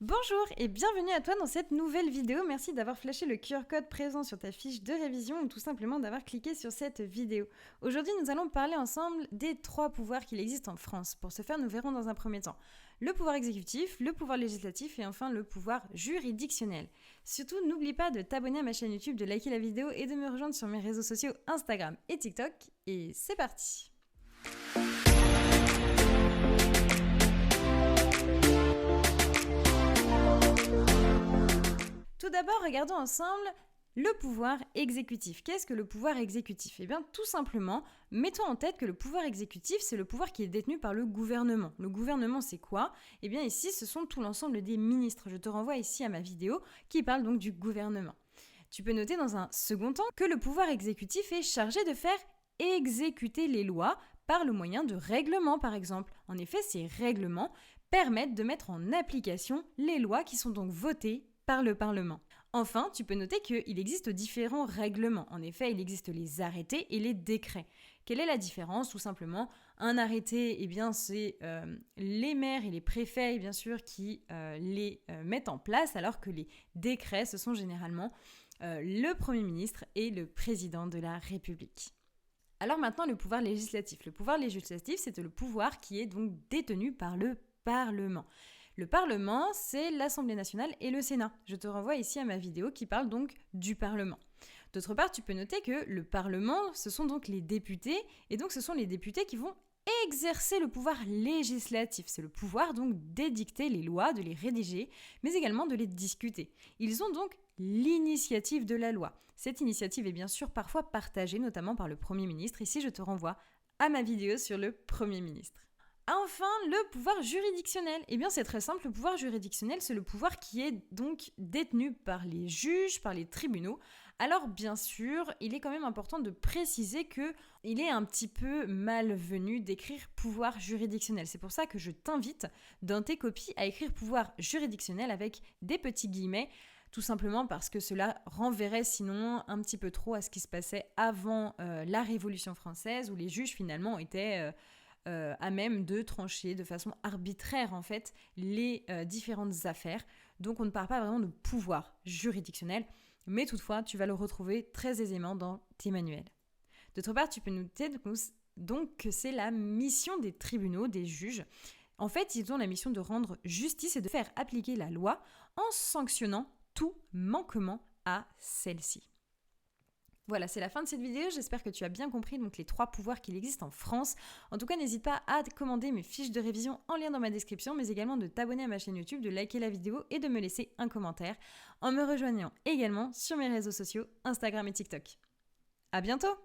Bonjour et bienvenue à toi dans cette nouvelle vidéo. Merci d'avoir flashé le QR code présent sur ta fiche de révision ou tout simplement d'avoir cliqué sur cette vidéo. Aujourd'hui, nous allons parler ensemble des 3 pouvoirs qu'il existe en France. Pour ce faire, nous verrons dans un premier temps le pouvoir exécutif, le pouvoir législatif et enfin le pouvoir juridictionnel. Surtout, n'oublie pas de t'abonner à ma chaîne YouTube, de liker la vidéo et de me rejoindre sur mes réseaux sociaux Instagram et TikTok. Et c'est parti! Tout d'abord, regardons ensemble le pouvoir exécutif. Qu'est-ce que le pouvoir exécutif ? Eh bien, tout simplement, mettons en tête que le pouvoir exécutif, c'est le pouvoir qui est détenu par le gouvernement. Le gouvernement, c'est quoi ? Eh bien, ici, ce sont tout l'ensemble des ministres. Je te renvoie ici à ma vidéo qui parle donc du gouvernement. Tu peux noter dans un second temps que le pouvoir exécutif est chargé de faire exécuter les lois par le moyen de règlements, par exemple. En effet, ces règlements permettent de mettre en application les lois qui sont donc votées par le Parlement. Enfin, tu peux noter qu'il existe différents règlements. En effet, il existe les arrêtés et les décrets. Quelle est la différence ? Tout simplement, un arrêté, eh bien, c'est les maires et les préfets, bien sûr, qui les mettent en place, alors que les décrets, ce sont généralement le Premier ministre et le Président de la République. Alors maintenant, le pouvoir législatif. Le pouvoir législatif, c'est le pouvoir qui est donc détenu par le Parlement. Le Parlement, c'est l'Assemblée nationale et le Sénat. Je te renvoie ici à ma vidéo qui parle donc du Parlement. D'autre part, tu peux noter que le Parlement, ce sont donc les députés, et donc ce sont les députés qui vont exercer le pouvoir législatif. C'est le pouvoir donc d'édicter les lois, de les rédiger, mais également de les discuter. Ils ont donc l'initiative de la loi. Cette initiative est bien sûr parfois partagée, notamment par le Premier ministre. Ici, je te renvoie à ma vidéo sur le Premier ministre. Enfin, le pouvoir juridictionnel. Eh bien, c'est très simple, le pouvoir juridictionnel, c'est le pouvoir qui est donc détenu par les juges, par les tribunaux. Alors, bien sûr, il est quand même important de préciser qu'il est un petit peu malvenu d'écrire pouvoir juridictionnel. C'est pour ça que je t'invite, dans tes copies, à écrire pouvoir juridictionnel avec des petits guillemets, tout simplement parce que cela renverrait sinon un petit peu trop à ce qui se passait avant la Révolution française, où les juges finalement étaient à même de trancher de façon arbitraire en fait les différentes affaires. Donc on ne parle pas vraiment de pouvoir juridictionnel, mais toutefois tu vas le retrouver très aisément dans tes manuels. D'autre part, tu peux noter donc que c'est la mission des tribunaux, des juges. En fait, ils ont la mission de rendre justice et de faire appliquer la loi en sanctionnant tout manquement à celle-ci. Voilà, c'est la fin de cette vidéo. J'espère que tu as bien compris donc les 3 pouvoirs qu'il existe en France. En tout cas, n'hésite pas à commander mes fiches de révision en lien dans ma description, mais également de t'abonner à ma chaîne YouTube, de liker la vidéo et de me laisser un commentaire en me rejoignant également sur mes réseaux sociaux Instagram et TikTok. À bientôt!